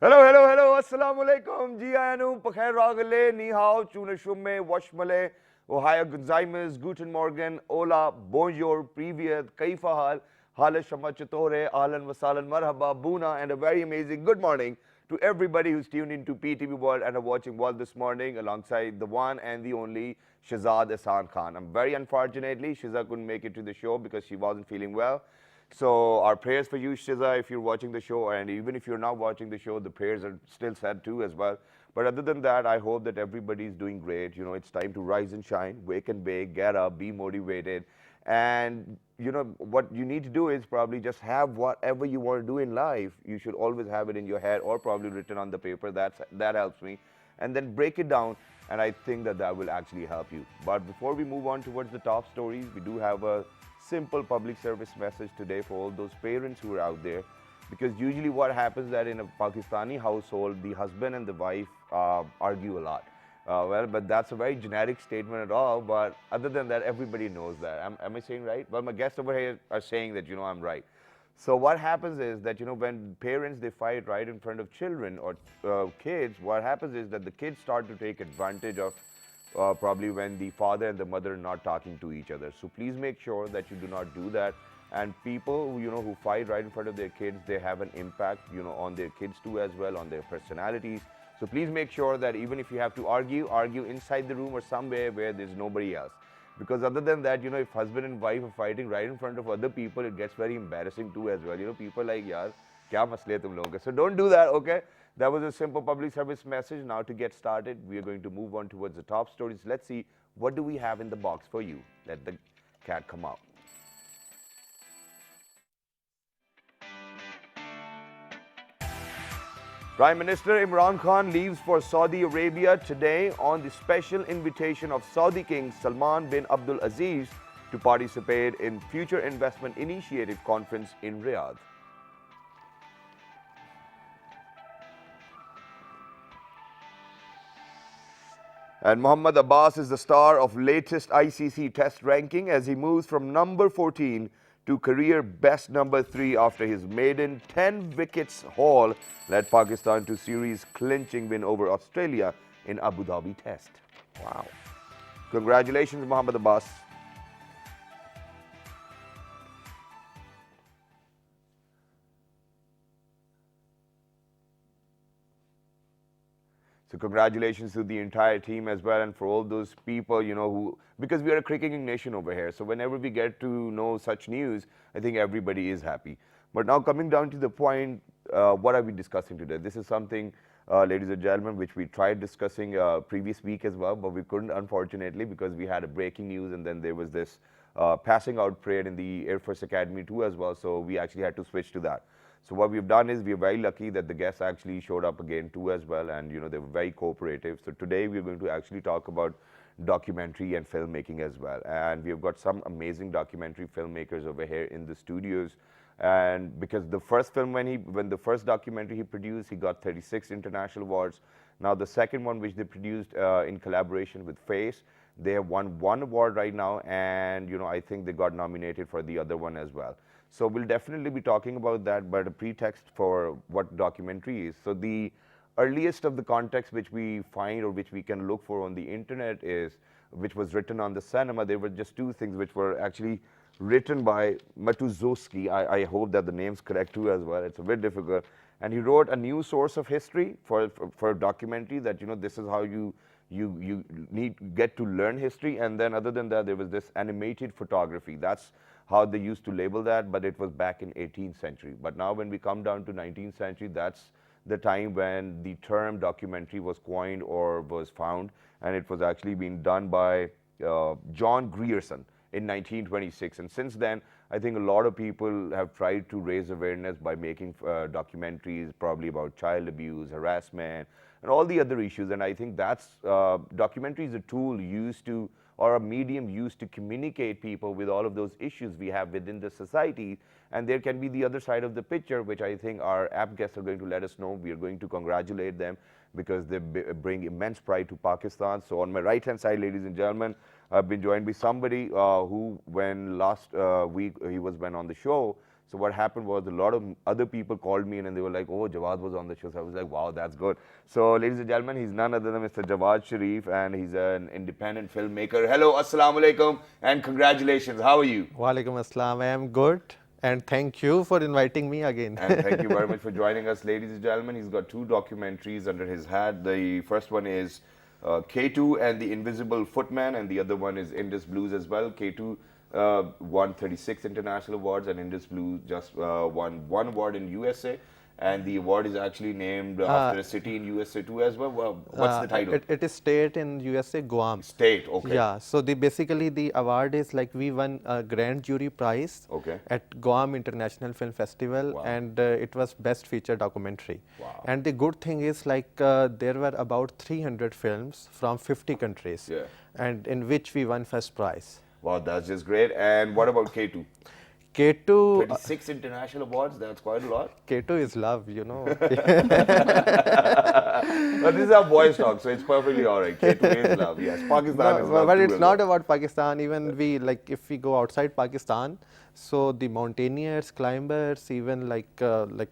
Hello, hello, hello. Assalamu alaikum. Ji ayanu. Pakhair ragale. Ni hao. Chune shumme. Washmale. Ohio Gonzaimes. Guten Morgen. Hola. Bonjour. Privyet. Kaifa hal. Hala shama chatore. Ahlan wasalan. Marhaba. Buna. And a very amazing good morning to everybody who's tuned into PTV World and are watching World this morning alongside the one and the only Shahzad Ahsan Khan. I'm very unfortunately, Shiza couldn't make it to the show because she wasn't feeling well. So our prayers for you, Shiza, if you're watching the show, and even if you're not watching the show, the prayers are still said too as well. But other than that, I hope that everybody's doing great. You know, it's time to rise and shine, wake and bake, get up, be motivated. And, you know, what you need to do is probably just have whatever you want to do in life. You should always have it in your head or probably written on the paper. That helps me. And then break it down. And I think that that will actually help you. But before we move on towards the top stories, we do have a simple public service message today for all those parents who are out there, because usually what happens that in a Pakistani household, the husband and the wife argue a lot. Well, but that's a very generic statement at all, but other than that, everybody knows that. Am I saying right? Well, my guests over here are saying that, you know, I'm right. So what happens is that, you know, when parents, they fight right in front of children or kids, what happens is that the kids start to take advantage of probably when the father and the mother are not talking to each other. So please make sure that you do not do that. And people who, you know, who fight right in front of their kids, they have an impact, you know, on their kids too as well, on their personalities. So please make sure that even if you have to argue inside the room or somewhere where there's nobody else. Because other than that, you know, if husband and wife are fighting right in front of other people, it gets very embarrassing too as well. You know, people are like, yaar, kya masle hai tum logon ke? So don't do that, okay? That was a simple public service message. Now to get started, we are going to move on towards the top stories. Let's see, what do we have in the box for you? Let the cat come out. Prime Minister Imran Khan leaves for Saudi Arabia today on the special invitation of Saudi King Salman bin Abdul Aziz to participate in Future Investment Initiative Conference in Riyadh. And Mohammad Abbas is the star of latest ICC test ranking as he moves from number 14 to career best number 3 after his maiden 10 wickets haul led Pakistan to series clinching win over Australia in Abu Dhabi test. Wow. Congratulations, Mohammad Abbas. So congratulations to the entire team as well, and for all those people, you know, who, because we are a cricketing nation over here, so whenever we get to know such news, I think everybody is happy. But now coming down to the point, what are we discussing today? This is something, ladies and gentlemen, which we tried discussing previous week as well, but we couldn't, unfortunately, because we had a breaking news, and then there was this passing out parade in the Air Force Academy too as well, so we actually had to switch to that. So what we've done is we're very lucky that the guests actually showed up again too as well, and you know, they were very cooperative. So today we're going to actually talk about documentary and filmmaking as well, and we've got some amazing documentary filmmakers over here in the studios. And because the first film, when the first documentary he produced, he got 36 international awards. Now the second one, which they produced in collaboration with Face, they have won 1 award right now, and you know, I think they got nominated for the other one as well. So we'll definitely be talking about that, but a pretext for what documentary is. So the earliest of the context which we find or which we can look for on the internet is, which was written on the cinema. There were just 2 things which were actually written by Matuzowski. I hope that the name's correct too as well. It's a bit difficult. And he wrote a new source of history for a documentary that, you know, this is how you get to learn history. And then other than that, there was this animated photography. That's how they used to label that, but it was back in 18th century. But now when we come down to 19th century, that's the time when the term documentary was coined or was found, and it was actually being done by John Grierson in 1926. And since then, I think a lot of people have tried to raise awareness by making documentaries probably about child abuse, harassment, and all the other issues. And I think that's, documentary is a tool used to, or a medium used to communicate people with all of those issues we have within the society. And there can be the other side of the picture, which I think our app guests are going to let us know. We are going to congratulate them because they bring immense pride to Pakistan. So on my right-hand side, ladies and gentlemen, I've been joined by somebody who, when last week he was on the show, So what happened was a lot of other people called me and they were like, oh, Jawad was on the show. So I was like, wow, that's good. So ladies and gentlemen, he's none other than Mr. Jawad Sharif, and he's an independent filmmaker. Hello, assalamu alaikum, and congratulations. How are you? Walaikum assalam. I am good, and thank you for inviting me again. And thank you very much for joining us, ladies and gentlemen. He's got 2 documentaries under his hat. The first one is K2 and the Invisible Footman, and the other one is Indus Blues as well. K2 won 36 international awards, and Indus Blues just won 1 award in USA. And the award is actually named after a city in USA too as well. What's the title? It is state in USA, Guam. State, okay. Yeah, so basically the award is like we won a grand jury prize at Guam International Film Festival, and it was best feature documentary. Wow. And the good thing is like there were about 300 films from 50 countries, and in which we won first prize. Wow, that's just great. And what about K2? K2... 36 international awards, that's quite a lot. K2 is love, you know. But this is our boys talk, so it's perfectly all right. K2 is love, yes. Pakistan is love. But it's not about Pakistan. Even we, like, if we go outside Pakistan, so the mountaineers, climbers, even like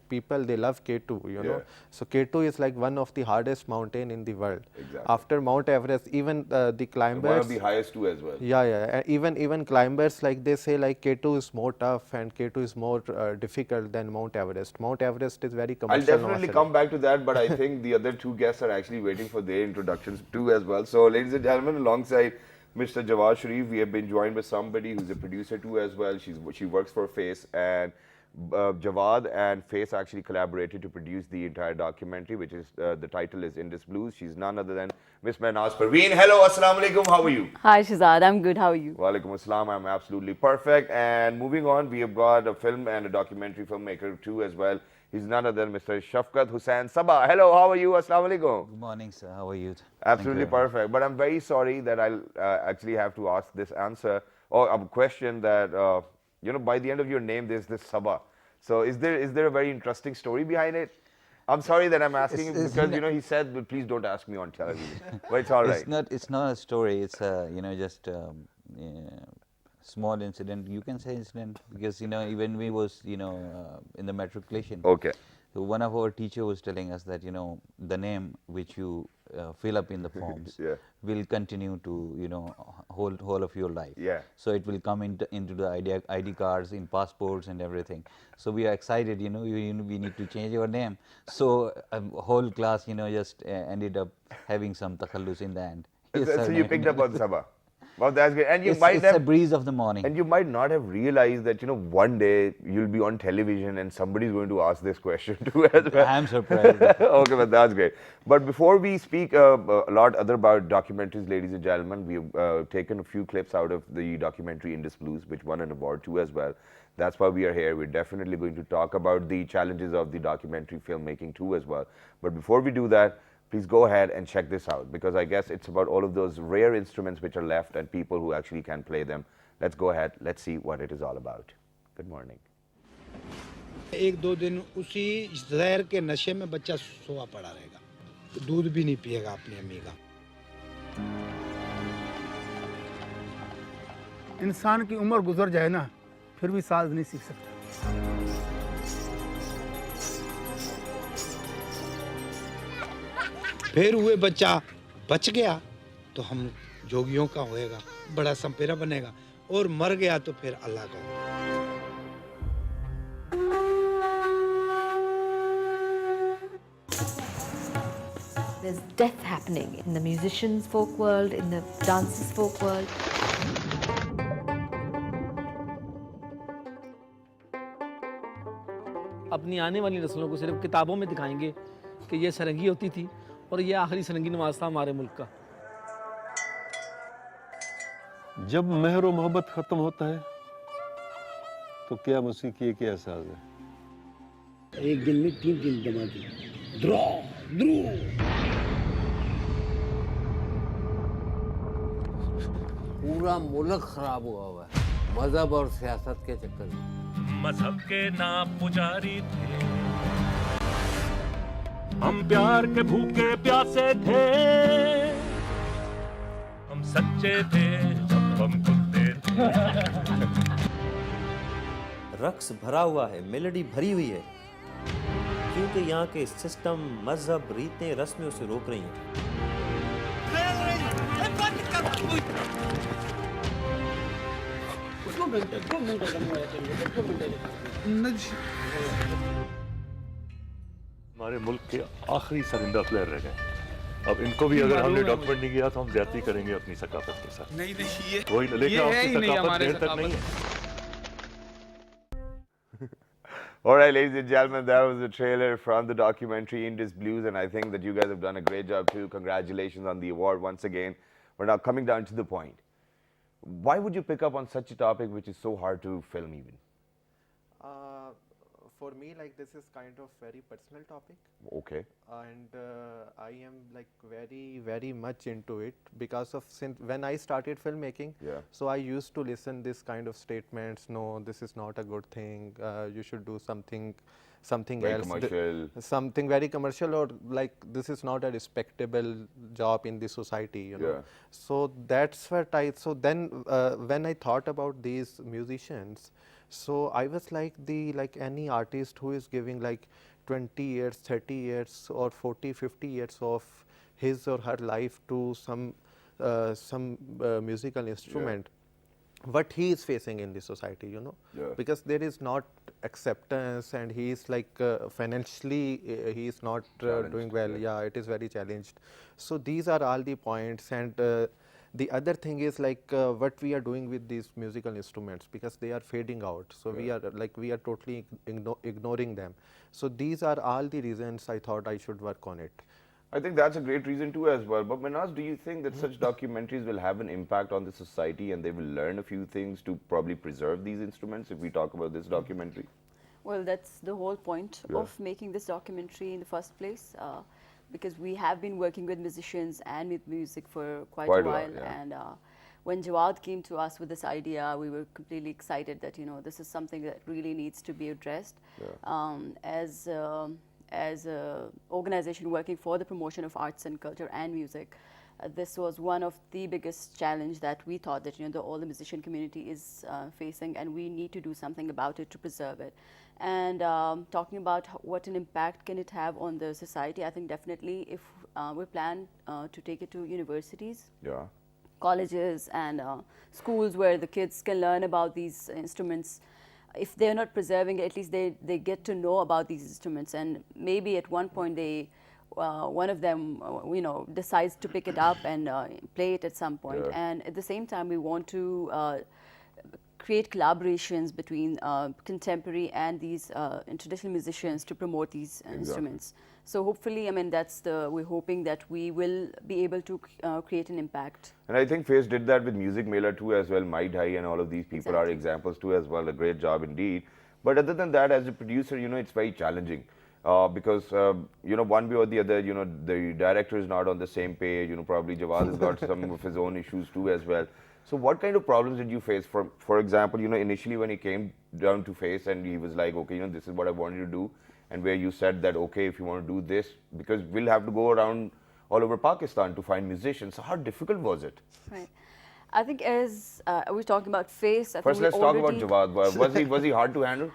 people, they love K2, you know. So K2 is like one of the hardest mountain in the world. Exactly. After Mount Everest, even the climbers. One of the highest too as well. Yeah. Even climbers, like they say, like K2 is more tough and K2 is more difficult than Mount Everest. Mount Everest is very commercial. I'll definitely come back to that, but I think the other 2 guests are actually waiting for their introductions too as well. So, ladies and gentlemen, alongside Mr. Jawad Sharif, we have been joined by somebody who's a producer too as well. She works for Face, and Jawad and Face actually collaborated to produce the entire documentary, which is the title is Indus Blues. She's none other than Miss Mehnaz Parveen. Hello, assalamu alaikum. How are you? Hi Shahzad, I'm good. How are you? Walaikum assalam. I'm absolutely perfect. And moving on, we have got a film and a documentary filmmaker too as well. He's none other than Mr. Shafqat Hussain Sabah. Hello, how are you? Assalamu alaikum. Good morning, sir. How are you? Absolutely perfect. But I'm very sorry that I'll actually have to ask this answer or a question that, you know, by the end of your name, there's this Sabah. So is there a very interesting story behind it? I'm sorry that I'm asking because, you know, he said, but please don't ask me on television. But it's all right. It's not a story. It's you know, just small incident. You can say incident because, you know, even we was, you know, in the matriculation. Okay. So one of our teacher was telling us that, you know, the name which you fill up in the forms will continue to, you know, whole of your life. Yeah. So it will come into the ID cards, in passports and everything. So we are excited, you know, we need to change our name. So whole class, you know, just ended up having some takhallus in the end. So you picked up on Sabah. Well, that's great. And it's a breeze of the morning. And you might not have realized that, you know, one day you'll be on television and somebody's going to ask this question too as well. I'm surprised. Okay, but that's great. But before we speak a lot other about documentaries, ladies and gentlemen, we've taken a few clips out of the documentary Indus Blues, which won an award too as well. That's why we are here. We're definitely going to talk about the challenges of the documentary filmmaking too as well. But before we do that, please go ahead and check this out, because I guess it's about all of those rare instruments which are left and people who actually can play them. Let's go ahead. Let's see what it is all about. Good morning. एक दो दिन उसी जहर के नशे में बच्चा सोया पड़ा रहेगा, दूध भी नहीं पिएगा अपनी अम्मी का। इंसान की उम्र गुजर जाए ना, फिर भी साज नहीं सीख सकता। फिर हुए बच्चा बच गया तो हम जोगियों का होएगा, बड़ा संपेरा बनेगा, और मर गया तो फिर अल्लाह का होगा। There's death happening in the musicians' folk world, in the dancers' folk world. अपनी आने वाली नस्लों को सिर्फ किताबों में दिखाएंगे कि ये सरंगी होती थी और ये आखिरी सरंगी नवाज था हमारे मुल्क का। जब मेहर और मोहब्बत खत्म होता है तो क्या मौसीकी के एहसास है। एक दिन में 3 दिन दमा दी, द्रो द्रू। पूरा मुल्क खराब हुआ है मजहब और सियासत के चक्कर में। मजहब के ना पुजारी थे, हम प्यार के भूखे प्यासे थे, हम सच्चे थे जब हम कुत्ते थे। रक्स भरा हुआ है, मेलोडी भरी हुई है, क्योंकि यहाँ के सिस्टम, मजहब, रीतें, रस्में उसे रोक रही हैं। हमारे मुल्क के आखिरी सरिंदा प्लेयर रह गए। अब इनको भी अगर हमने डॉक्यूमेंट नहीं किया तो हम ज्यादती करेंगे अपनी सकाफत के साथ। नहीं नहीं, ये वही ना, लेकिन है ही आपकी नहीं सकाफत हमारे देर तक नहीं है। All right, ladies and gentlemen, that was the trailer from the documentary Indus Blues, and I think that you guys have done a great job too. Congratulations on the award once again. But now coming down to the point, why would you pick up on such a topic which is so hard to film even? For me, like, this is kind of very personal topic. Okay. And I am like very much into it because of since when I started filmmaking. Yeah. So I used to listen this kind of statements. No, this is not a good thing. You should do something Very else. commercial. Something very commercial, or like this is not a respectable job in the society. You know. Yeah. So that's what I. So then when I thought about these musicians. So I was like any artist who is giving like 20 years, 30 years or 40, 50 years of his or her life to some musical instrument, what he is facing in the society, you know, because there is not acceptance and he is like financially he is not doing well. Yeah, it is very challenged. So these are all the points, and the other thing is like what we are doing with these musical instruments, because they are fading out. So we are totally ignoring them. So these are all the reasons I thought I should work on it. I think that's a great reason too as well. But Manaz, do you think that such documentaries will have an impact on the society and they will learn a few things to probably preserve these instruments if we talk about this documentary? Well, that's the whole point of making this documentary in the first place. Because we have been working with musicians and with music for quite a while, and when Jawad came to us with this idea, we were completely excited that, you know, this is something that really needs to be addressed. As a organization working for the promotion of arts and culture and music, this was one of the biggest challenge that we thought that, you know, all the musician community is facing, and we need to do something about it to preserve it. And talking about what an impact can it have on the society, I think definitely if we plan to take it to universities, colleges and schools where the kids can learn about these instruments. If they're not preserving it, at least they get to know about these instruments, and maybe at one point they one of them you know, decides to pick it up and play it at some point. And at the same time we want to create collaborations between contemporary and these traditional musicians to promote these instruments. So hopefully, I mean, we're hoping that we will be able to create an impact. And I think Face did that with Music Mela too as well. My Dhai and all of these people are examples too as well. A great job indeed. But other than that, as a producer, you know, it's very challenging. Because, you know, one way or the other, you know, the director is not on the same page. You know, probably Jawad has got some of his own issues too as well. So what kind of problems did you face? For example, you know, initially when he came down to Face and he was like, okay, you know, this is what I wanted to do, and where you said that, okay, if you want to do this, because we'll have to go around all over Pakistan to find musicians. So how difficult was it? Right. I think as we're talking about Face, I First, think let's talk about Jawad. Was he hard to handle?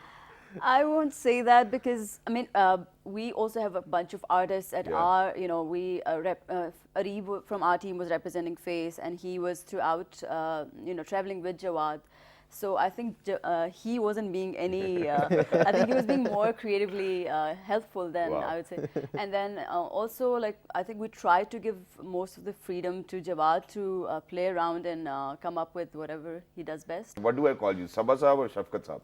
I won't say that, because I mean we also have a bunch of artists at our, you know, we Arib from our team was representing Face, and he was throughout you know, traveling with Jawad. So I think he wasn't being any I think he was being more creatively helpful than I would say. And then also, like, I think we tried to give most of the freedom to Jawad to play around and come up with whatever he does best. What do I call you, Sabah Saab or Shafqat Saab?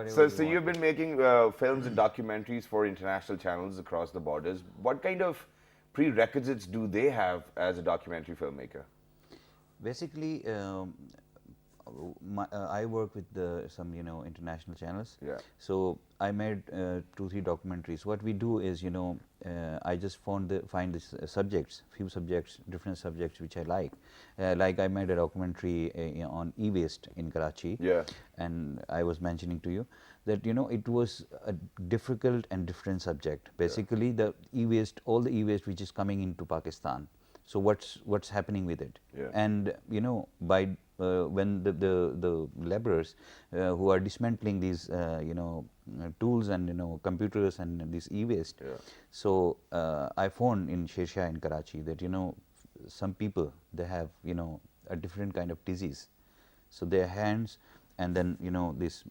So you've been making films and documentaries for international channels across the borders. What kind of prerequisites do they have as a documentary filmmaker? Basically, I work with some, you know, international channels. So I made 2-3 documentaries. What we do is, you know, I just find these subjects, different subjects which I like. Like I made a documentary on e-waste in Karachi. And I was mentioning to you that, you know, it was a difficult and different subject. Basically, the e-waste, all the e-waste which is coming into Pakistan. So what's happening with it? And, you know, by when the laborers who are dismantling these tools and computers and this e-waste. So I found in Shershah in Karachi that some people, they have a different kind of disease. So their hands and then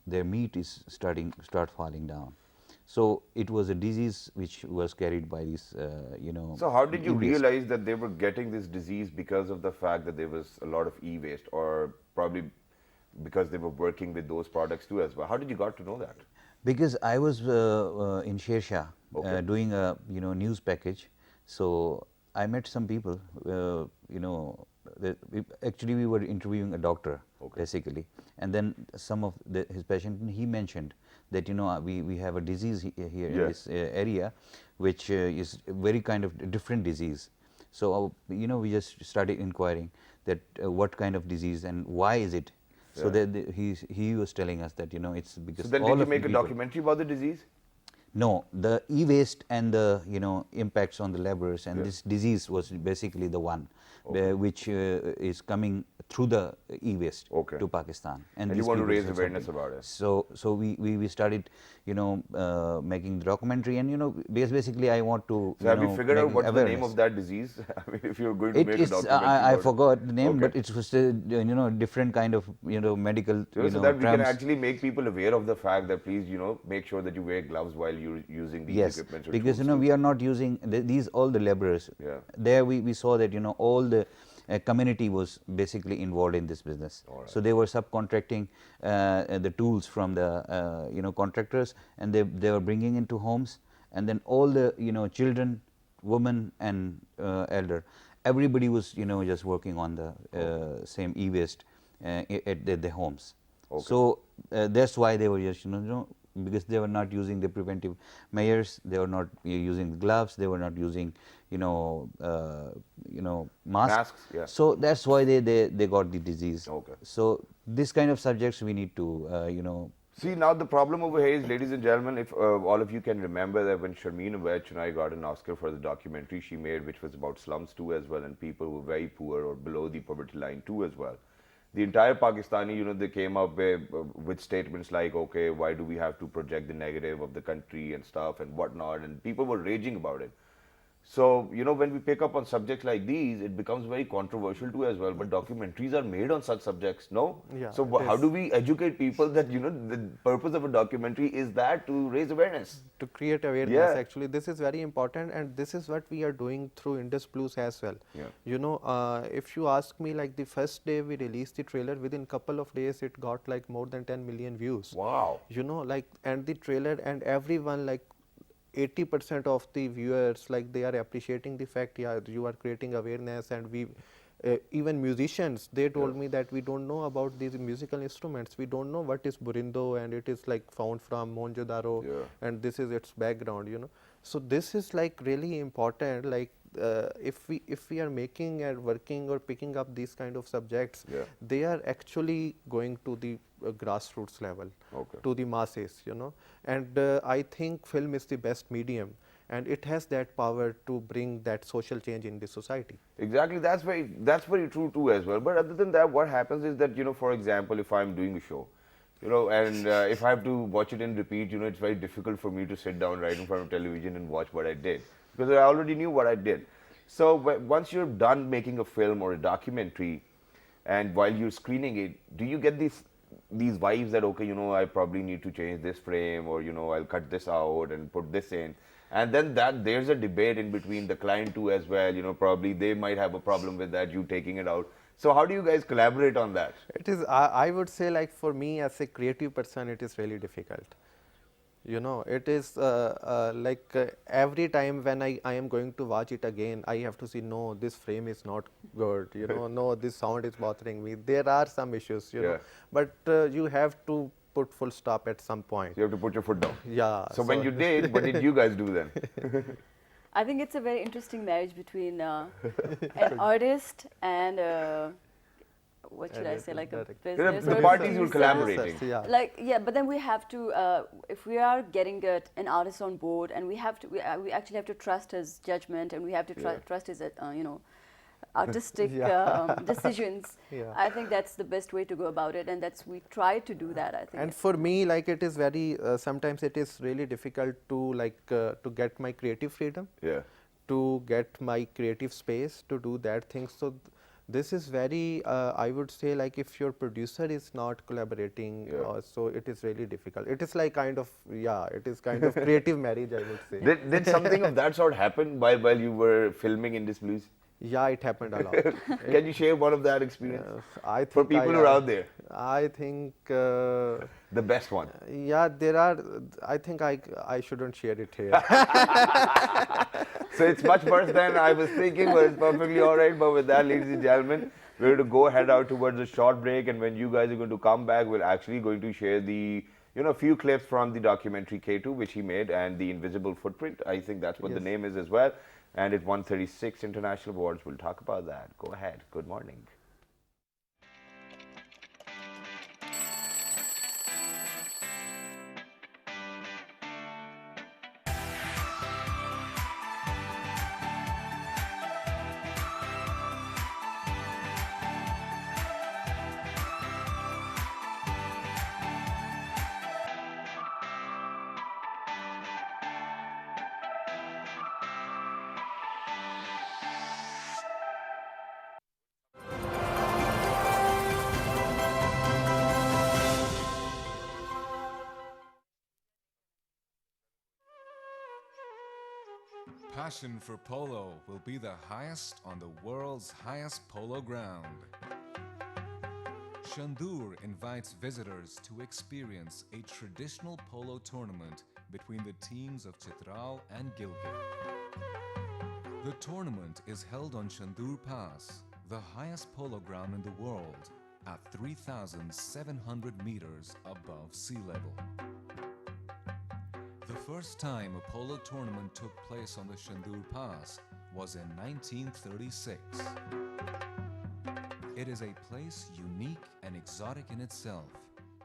their meat is start falling down. So it was a disease which was carried by these So how did you e-waste. realize that they were getting this disease because of the fact that there was a lot of e-waste, or probably because they were working with those products too as well? How did you got to know that? Because I was in Shershah doing a news package, so I met some people. Actually we were interviewing a doctor basically, and then some of his patient, he mentioned that we have a disease here in this area, which is very kind of different disease. So we just started inquiring that what kind of disease and why is it. So he was telling us that it's because. So then all did you of the make a people, documentary about the disease? no, the e-waste and the impacts on the laborers and this disease was basically the one which is coming through the e-waste to Pakistan, And you these want to people raise said awareness something. about it. So we started making the documentary, and basically I want to So have you figured out make what's the name awareness. of that disease? I mean, if you're going to It make a is documentary I about forgot the name, Okay. but it was a different kind of medical So that we can terms. actually make people aware of the fact that please make sure that you wear gloves while you're using these Yes, equipments or because tools too. we are not using these all the laborers. There we saw that all the community was basically involved in this business. So they were subcontracting the tools from the contractors, and they were bringing into homes, and then all the children, women and elder, everybody was just working on the same e-waste at their homes. So that's why they were just because they were not using the preventive measures, they were not using gloves, they were not using masks. So that's why they got the disease. So this kind of subjects we need to See, now the problem over here is, ladies and gentlemen, if all of you can remember that when Sharmeen Obaid got an Oscar for the documentary she made, which was about slums too as well, and people who were very poor or below the poverty line too as well. The entire Pakistani, they came up with statements like, okay, why do we have to project the negative of the country and stuff and whatnot, and people were raging about it. So, when we pick up on subjects like these, it becomes very controversial too as well, but documentaries are made on such subjects, no? Yeah, So, how do we educate people that, the purpose of a documentary is that to raise awareness? To create awareness, actually, this is very important, and this is what we are doing through Indus Blues as well. If you ask me, like the first day we released the trailer, within couple of days it got like more than 10 million views. Wow. And the trailer, and everyone, like 80% of the viewers, like they are appreciating the fact, yeah, you are creating awareness. And we even musicians, they told me that we don't know about these musical instruments, we don't know what is burindo, and it is like found from Mohenjo-daro, and this is its background. So this is like really important, like if we are making and working or picking up these kind of subjects, they are actually going to the grassroots level, to the masses, and I think film is the best medium, and it has that power to bring that social change in the society. Exactly, that's very true too as well. But other than that, what happens is that, for example, if I'm doing a show, and if I have to watch it in repeat, it's very difficult for me to sit down right in front of television and watch what I did, because I already knew what I did. So once you're done making a film or a documentary, and while you're screening it, do you get these vibes that, okay, I probably need to change this frame, or I'll cut this out and put this in, and then there's a debate in between the client too as well, probably they might have a problem with that, you taking it out. So how do you guys collaborate on that? It is, I would say, like for me as a creative person, it is really difficult. It is every time when I am going to watch it again, I have to see, no, this frame is not good, no, this sound is bothering me. There are some issues, but you have to put full stop at some point. You have to put your foot down. Yeah. So when you did, what did you guys do then? I think it's a very interesting marriage between an artist and what should I say, like a business. The parties were collaborating. But then we have to, if we are getting an artist on board, and we actually have to trust his judgment, and we have to trust his, artistic decisions, Yeah. I think that's the best way to go about it, and we try to do that, I think. And for me, like, it is very sometimes it is really difficult to to get my creative freedom, Yeah. to get my creative space to do that thing. So this is very I would say, like, if your producer is not collaborating, so it is really difficult. It is like kind of, yeah, it is kind of creative marriage, I would say. Did something of that sort happen while you were filming Indus Blues? Yeah, it happened a lot. Can you share one of that experience I think for people who are out there? I think The best one. yeah, there are. I think I shouldn't share it here. So it's much worse than I was thinking, but it's perfectly all right. But with that, ladies and gentlemen, we're going to go head out towards a short break, and when you guys are going to come back, we're actually going to share the few clips from the documentary K2, which he made, and the Invisible Footprint. I think that's what the name is as well. And it won 36 international awards. We'll talk about that. Go ahead. Good morning. Passion for polo will be the highest on the world's highest polo ground. Chandur invites visitors to experience a traditional polo tournament between the teams of Chitral and Gilgit. The tournament is held on Chandur Pass, the highest polo ground in the world, at 3,700 meters above sea level. The first time a polo tournament took place on the Chandur Pass was in 1936. It is a place unique and exotic in itself,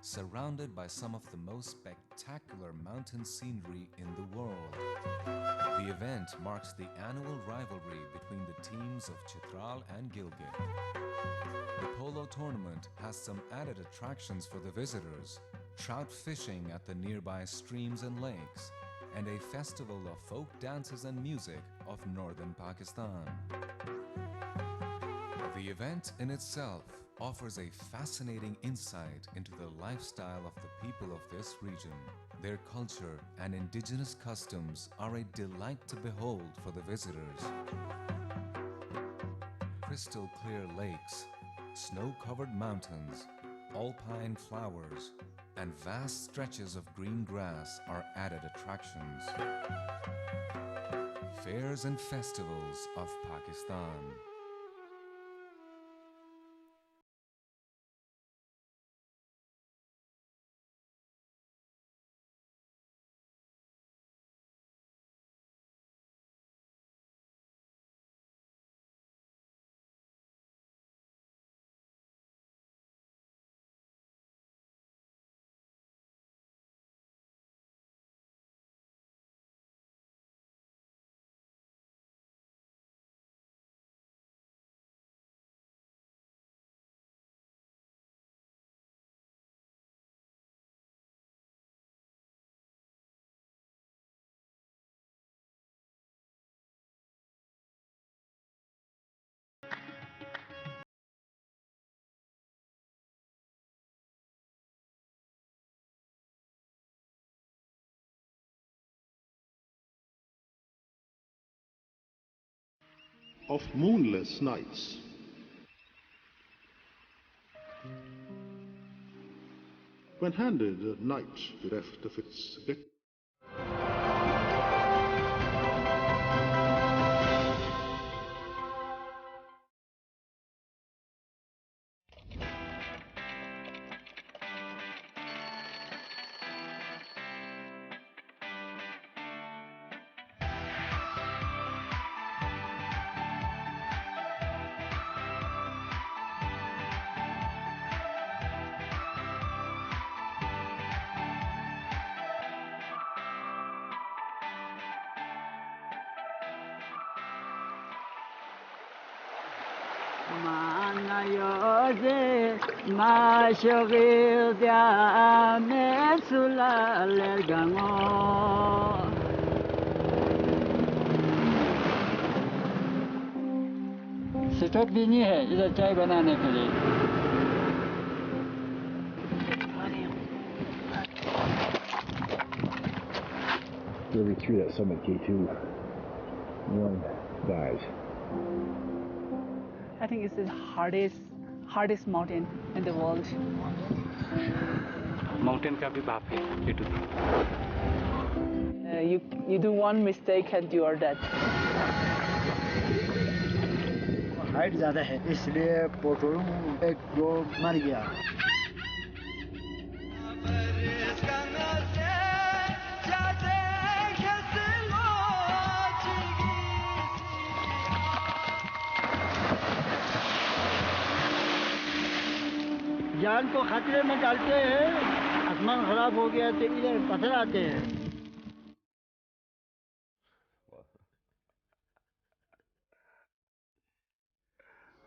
surrounded by some of the most spectacular mountain scenery in the world. The event marks the annual rivalry between the teams of Chitral and Gilgit. The polo tournament has some added attractions for the visitors: trout fishing at the nearby streams and lakes, and a festival of folk dances and music of northern Pakistan. The event in itself offers a fascinating insight into the lifestyle of the people of this region. Their culture and indigenous customs are a delight to behold for the visitors. Crystal clear lakes, snow-covered mountains, alpine flowers, and vast stretches of green grass are added attractions. Fairs and festivals of Pakistan. Of moonless nights. When handed night bereft of its victim. Stove भी नहीं है इधर चाय बनाने के लिए Really through that summit K2, one dies. I think it's the hardest mountain in the world. Mountain का भी बाप है K2 You do one mistake and you are dead. Height ज़्यादा है इसलिए पोटोलू एक दो मर गया जान को खतरे में डालते हैं आसमान खराब हो गया तो इधर पत्थर आते हैं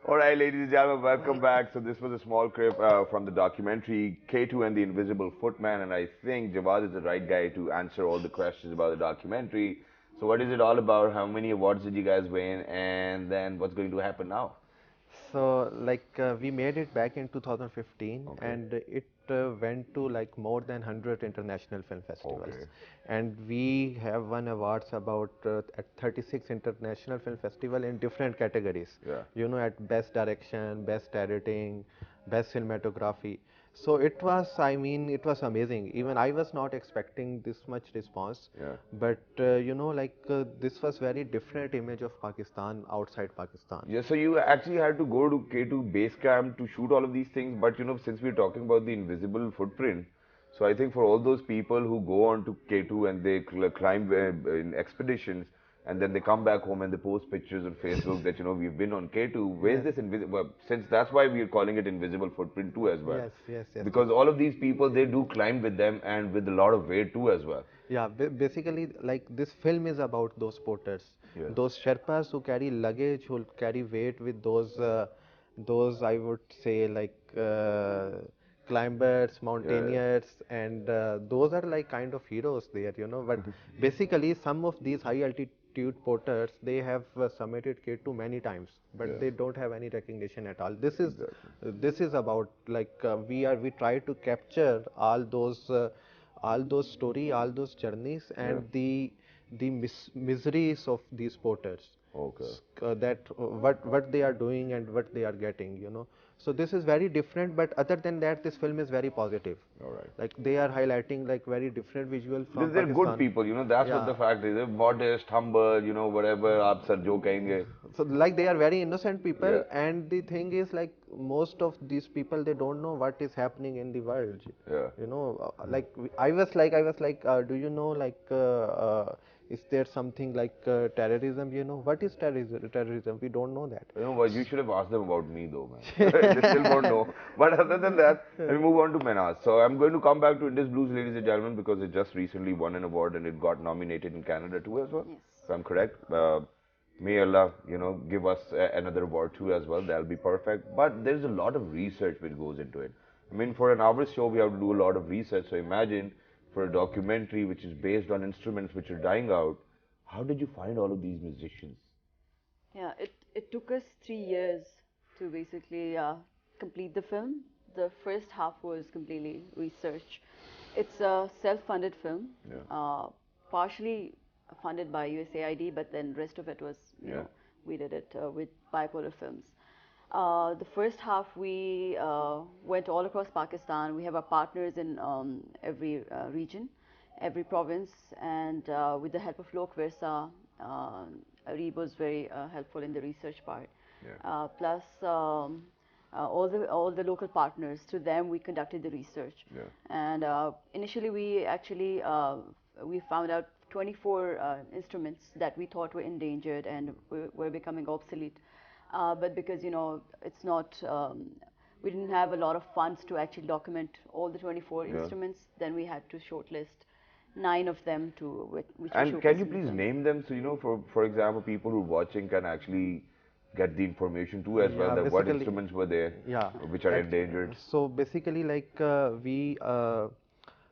All right, ladies and gentlemen, welcome back. So this was a small clip from the documentary K2 and the Invisible Footman, and I think Jawad is the right guy to answer all the questions about the documentary. So what is it all about? How many awards did you guys win? And then what's going to happen now? So we made it back in 2015 and it went to like more than 100 international film festivals. And we have won awards about at 36 international film festival in different categories. You know, at best direction, best editing, best cinematography. So it was, I mean, it was amazing. Even I was not expecting this much response. But you know, this was very different image of Pakistan outside Pakistan. Yeah, so you actually had to go to K2 base camp to shoot all of these things. But you know, since we're talking about the invisible footprint, so I think for all those people who go on to K2 and they climb in expeditions, and then they come back home and they post pictures on Facebook that, you know, we've been on K2. Where's this invisible? Well, since that's why we're calling it invisible footprint too as well. Yes. Because all of these people, they do climb with them and with a lot of weight too as well. Yeah, basically, like this film is about those porters, those Sherpas who carry luggage, who carry weight with those I would say climbers, mountaineers, and those are like kind of heroes there, you know. But basically, some of these high altitude porters, they have summited K2 many times, but they don't have any recognition at all. This is about we try to capture all those story, all those journeys, and the miseries of these porters. That what they are doing and what they are getting, you know. So this is very different, but other than that, this film is very positive. Like they are highlighting like very different visual from They're Pakistan. good people, you know, that's what the fact is. They're modest, humble, you know, whatever, aap sir jo kahenge. So like they are very innocent people, and the thing is like most of these people, they don't know what is happening in the world. You know, I was like, do you know is there something like terrorism? You know, what is terrorism? We don't know that. You know what, you should have asked them about me though, man. They still won't know. But other than that, let me move on to Menas. So I'm going to come back to Indus Blues, ladies and gentlemen, because it just recently won an award and it got nominated in Canada too as well. Yes. If I'm correct. May Allah, you know, give us another award too as well. That'll be perfect. But there's a lot of research which goes into it. I mean, for an hour show, we have to do a lot of research. So imagine for a documentary which is based on instruments which are dying out, how did you find all of these musicians? Yeah, it took us 3 years to basically complete the film. The first half was completely research. It's a self-funded film, partially funded by USAID, but then rest of it was, you know, we did it with Bipolar Films. The first half we went all across Pakistan. We have our partners in every region, every province, and with the help of Lok Virsa, Reeb was very helpful in the research part. Plus all the local partners, through them we conducted the research. And initially we actually we found out 24 instruments that we thought were endangered and were becoming obsolete. But because, you know, it's not, we didn't have a lot of funds to actually document all the 24 instruments, then we had to shortlist 9 of them to which And can you please name them so, you know, for example, people who are watching can actually get the information too as well, Yeah, that what basically, instruments were there, yeah, which are endangered. so basically, like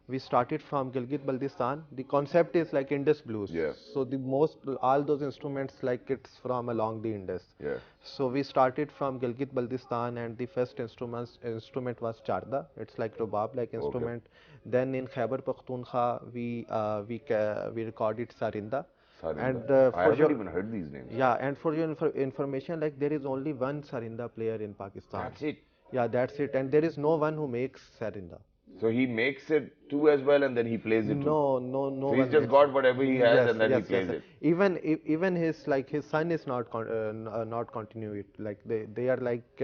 we started from Gilgit Baltistan. The concept is like Indus blues. Yeah. So the most all those instruments like it's from along the Indus. Yeah. So we started from Gilgit Baltistan, and the first instrument was charda. It's like rubab like instrument. Then in Khyber Pakhtunkhwa we recorded sarinda. Sarinda. And I haven't even heard these names. yeah, and for your information, like there is only one sarinda player in Pakistan. That's it. Yeah, that's it. And there is no one who makes sarinda. So he makes it too as well, and then he plays it too. No. So he's just got whatever he has, and then he plays it. Even his like his son is not continue it. Like they are like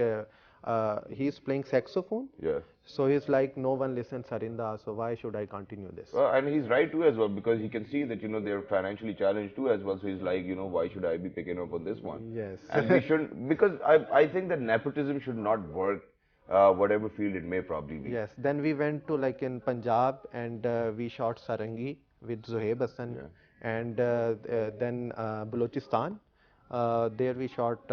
he's playing saxophone. Yeah. So he's like, no one listens sarinda, so why should I continue this? And he's right too as well, because he can see that they're financially challenged too as well. So he's like, why should I be picking up on this one? Yes. And we shouldn't, because I think that nepotism should not work, whatever field it may probably be. Yes. Then we went to like in Punjab, and we shot sarangi with Zohaib Hassan, and then Balochistan. There we shot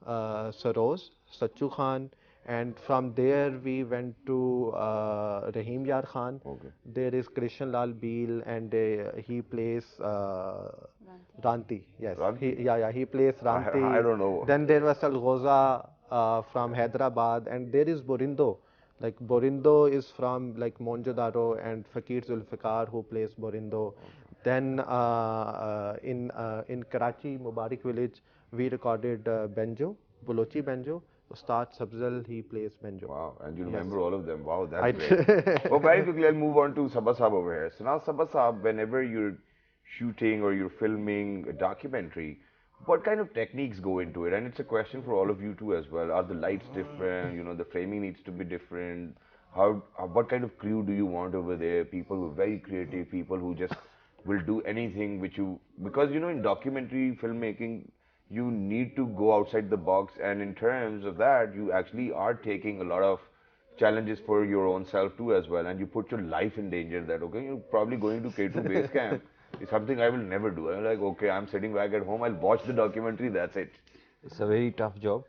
Saroz, Sachu Khan. And from there we went to Rahim Yar Khan. There is Krishan Lal Beel, and he plays Ranti. Yes, he plays Ranti. I don't know. Then there was Al Ghoza from Hyderabad, and there is Borindo. Like Borindo is from like Monjodaro, and Fakir Zulfikar who plays Borindo. Then in Karachi, Mubarak village, we recorded Banjo, Balochi Banjo. Ustad Sabzal, he plays banjo. Wow, and you remember all of them. Wow, that's great. Well, very quickly, I'll move on to Sabah Saab over here. So now, Sabah Saab, whenever you're shooting or you're filming a documentary, what kind of techniques go into it? And it's a question for all of you too as well. Are the lights different? The framing needs to be different. What kind of crew do you want over there? People who are very creative, people who just will do anything because in documentary filmmaking, you need to go outside the box, and in terms of that, you actually are taking a lot of challenges for your own self too as well, and you put your life in danger. That you're probably going to K2 base camp is something I will never do. I'm like, okay, I'm sitting back at home, I'll watch the documentary, that's it. It's a very tough job.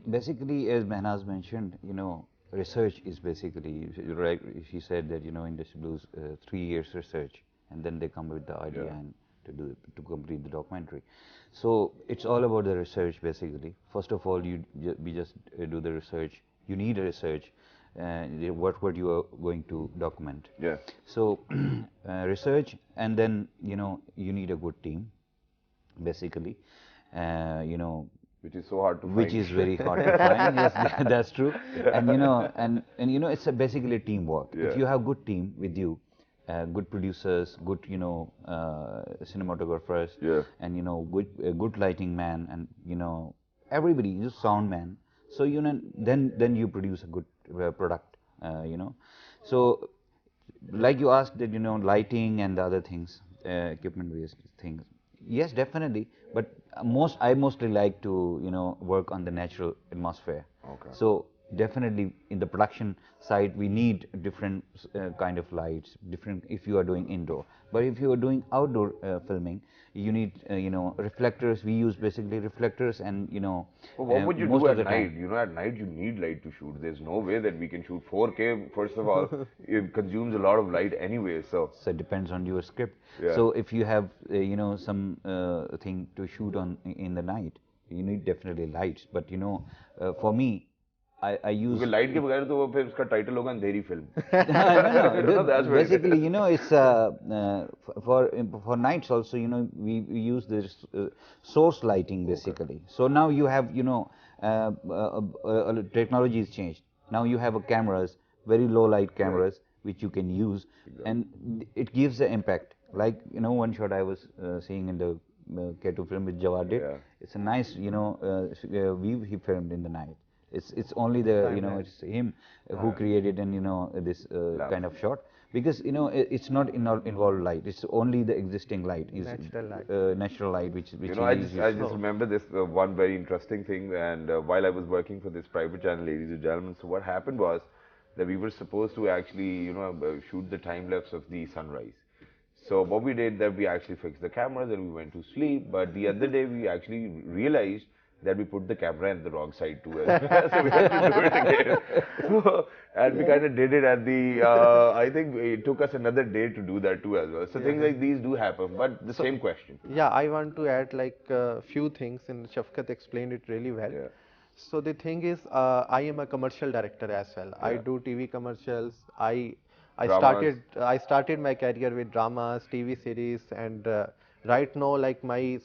Basically, as Mehnaz mentioned, research is basically, right, she said that, Industry Blues, 3 years research, and then they come with the idea and to complete the documentary. So it's all about the research basically. First of all, we just do the research. You need a research, what you are going to document. Yeah. So research, and then you need a good team, basically. Which is so hard to find. Which is very hard to find. Yes, that's true. And it's basically teamwork. Yeah. If you have good team with you, good producers, good cinematographers, and good lighting man, and everybody, just sound man. So then you produce a good product. So like you asked that lighting and the other things, equipment based things. Yes, definitely. But I mostly like to work on the natural atmosphere. Okay. So definitely in the production side we need different kind of lights, different if you are doing indoor. But if you are doing outdoor filming, you need reflectors. We use basically reflectors, and Well, what would you most do of at the night? time. At night you need light to shoot. There's no way that we can shoot 4K. First of all, it consumes a lot of light anyway. So it depends on your script. Yeah. So if you have some thing to shoot on in the night, you need definitely lights. But for me, I use light के बगैर तो वो फिर उसका title होगा अंधेरी film. no, That's where it basically it's for nights also we use this source lighting basically. So now you have technology has changed. Now you have cameras, very low light cameras, which you can use, and it gives the impact. Like one shot I was seeing in the K2 film with Jawad did. It's a nice view he filmed in the night. It's only the it's him who created and this kind of shot, because it's not involved light. It's only the existing light. Natural light, which I just remember this one very interesting thing. And while I was working for this private channel, ladies and gentlemen, so what happened was that we were supposed to actually shoot the time lapse of the sunrise. So what we did, that we actually fixed the cameras and we went to sleep. But the other day we actually realized that we put the camera in the wrong side too. So we had to do it again. So, and we kind of did it at the, I think it took us another day to do that too as well. So things like these do happen, but the same question. Yeah, I want to add like a few things, and Shafkat explained it really well. So the thing is, I am a commercial director as well. I do TV commercials. I Dramas. started my career with dramas, TV series, and right now like my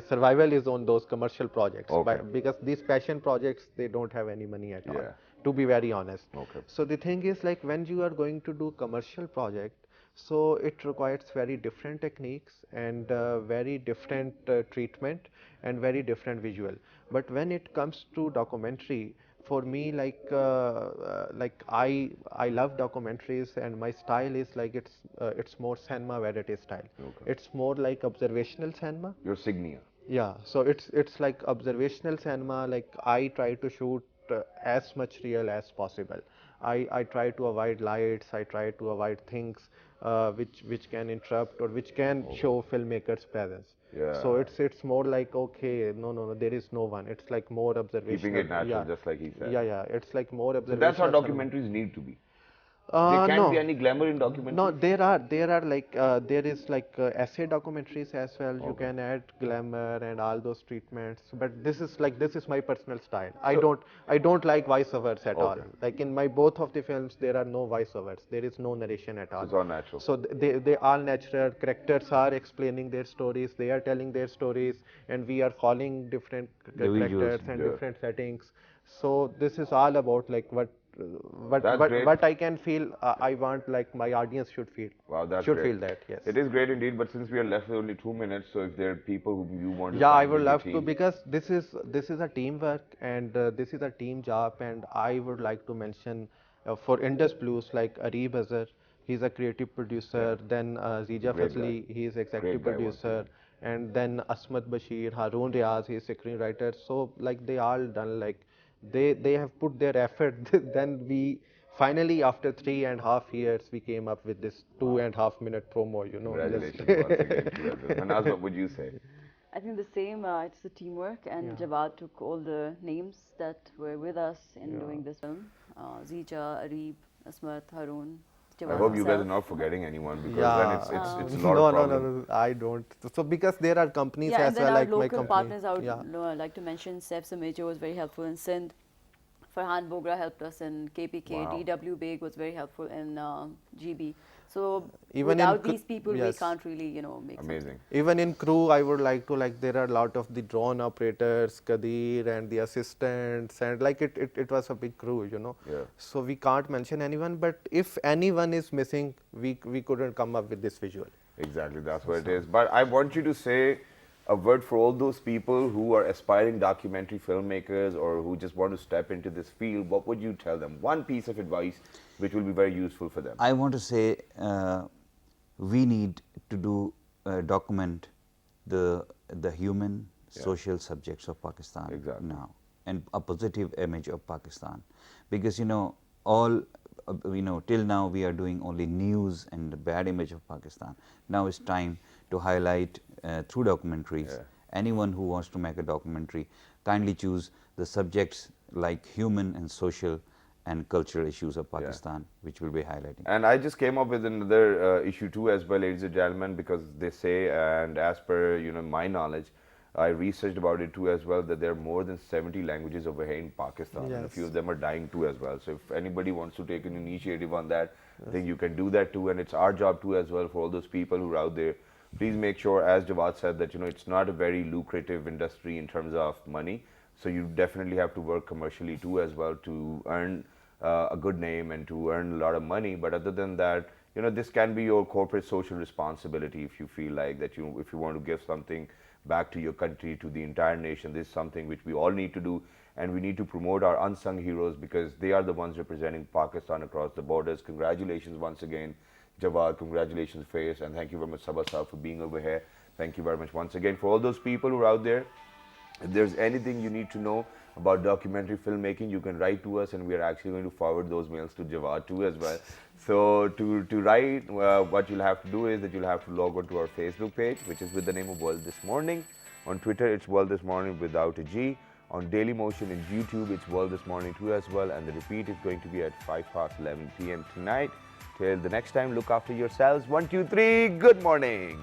survival is on those commercial projects. Because these passion projects, they don't have any money at all. To be very honest. So the thing is, like when you are going to do commercial project, so it requires very different techniques and very different treatment and very different visual. But when it comes to documentary, for me, like I love documentaries, and my style is like it's more cinema verite style. It's more like observational cinema. Your signia. Yeah, so it's like observational cinema. Like I try to shoot as much real as possible. I try to avoid lights. I try to avoid things which can interrupt or which can show filmmakers' presence. So it's more like, okay, no, there is no one. It's like more observational. Keeping it natural, just like he said. Yeah, it's like more So observational. that's how documentaries need to be. There can't be any glamour in documentaries. No, there are like there is like essay documentaries as well. You can add glamour and all those treatments. But this is my personal style. I don't like voiceovers at all. Like in my both of the films, there are no voiceovers. There is no narration at all. It's all natural. So they all natural. Characters are explaining their stories. They are telling their stories, and we are following different characters and different settings. So this is all about like what I can feel. I want like my audience should feel. Wow, that's should great. feel that. Yes. It is great indeed. But since we are left with only 2 minutes, so if there are people whom you want to, yeah, I would love to, because this is a teamwork, and this is a team job, and I would like to mention for Indus Blues like Areeb Azhar, he's a creative producer. Then Zija Fazli, he is executive producer. And then Asmat Bashir, Haroon Riaz, he is screenwriter. So like they all done like they have put their effort. Then we finally, after 3.5 years, we came up with this 2.5 minute promo. Congratulations once again. Manaz, what would you say? I think the same. It's the teamwork, and Jawad took all the names that were with us in doing this film. Zija, Areeb, Asmat, Haroon. I hope you guys are not forgetting anyone, because then it's a lot of problems. No, I don't. So because there are companies as well, like my company. Local partners, I would like to mention Saif Samejo was very helpful in Sindh. Farhan Bogra helped us in KPK. DW Beg was very helpful in GB. So even without these people, we can't really, make amazing. Even in crew, I would like to there are a lot of the drone operators, Kadir, and the assistants, and like it was a big crew, So we can't mention anyone, but if anyone is missing, we couldn't come up with this visual. Exactly, that's what it is. But I want you to say a word for all those people who are aspiring documentary filmmakers or who just want to step into this field. What would you tell them? One piece of advice which will be very useful for them. I want to say we need to document the human social subjects of Pakistan now, and a positive image of Pakistan, because till now we are doing only news and the bad image of Pakistan. Now it's time to highlight through documentaries. Anyone who wants to make a documentary, kindly choose the subjects like human and social and cultural issues of Pakistan, which will be highlighting. And I just came up with another issue too as well, ladies and gentlemen, because they say, and as per my knowledge, I researched about it too as well, that there are more than 70 languages over here in Pakistan, and a few of them are dying too as well. So if anybody wants to take an initiative on that, I think you can do that too, and it's our job too as well for all those people who are out there. Please make sure, as Jawad said, that it's not a very lucrative industry in terms of money, so you definitely have to work commercially too as well to earn a good name and to earn a lot of money. But other than that, this can be your corporate social responsibility if you feel like that if you want to give something back to your country, to the entire nation. This is something which we all need to do, and we need to promote our unsung heroes, because they are the ones representing Pakistan across the borders. Congratulations once again, Jawad. Congratulations, Faiz, and thank you very much, Sabah Sahab, for being over here. Thank you very much once again. For all those people who are out there, if there's anything you need to know about documentary filmmaking, you can write to us, and we are actually going to forward those mails to Jawad too as well. So to write, what you'll have to do is that you'll have to log on to our Facebook page, which is with the name of World This Morning. On Twitter, it's World This Morning without a G. on Daily Motion in YouTube. It's World This Morning too as well, and the repeat is going to be at 11 p.m. tonight. Till the next time, look after yourselves. 1, 2, 3. Good morning.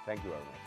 Thank you, everyone.